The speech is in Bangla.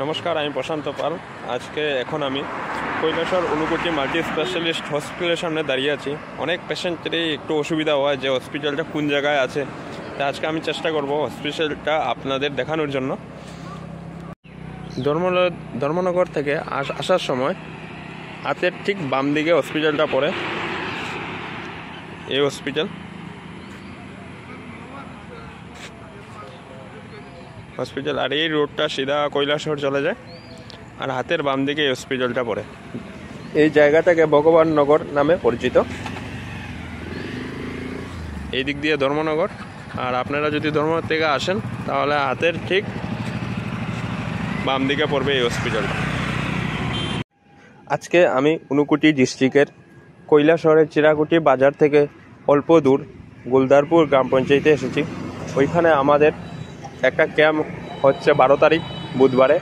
নমস্কার, আমি প্রশান্ত পাল। এখন আমি কৈলাসহর ঊনকোটি মাল্টি স্পেশালিস্ট হসপিটালের সামনে দাঁড়িয়ে আছি। অনেক পেশেন্টেরই একটু অসুবিধা হয় যে হসপিটালটা কোন জায়গায় আছে। তাই আজকে আমি চেষ্টা করব হসপিটালটা আপনাদের দেখানোর জন্য। ধর্মনগর থেকে আসার সময় হাতের ঠিক বাম দিকে হসপিটালটা পড়ে। এই হসপিটাল আর এই রোডটা সিধা কৈলাসহর চলে যায়, আর হাতের বাম দিকে এই হসপিটালটা পড়ে। এই জায়গাটাকে ভগবান নগর নামে পরিচিত। এই দিক দিয়ে ধর্মনগর, আর আপনারা যদি ধর্মনগর থেকে আসেন তাহলে হাতের ঠিক বাম দিকে পড়বে এই হসপিটালটা। আজকে আমি ঊনকোটি ডিস্ট্রিক্টের কৈলাসহরের চিরাকুটি বাজার থেকে অল্প দূর গুলদারপুর গ্রাম পঞ্চায়েতে এসেছি। ওইখানে আমাদের একটা ক্যাম্প হচ্ছে 12 তারিখ বুধবারে।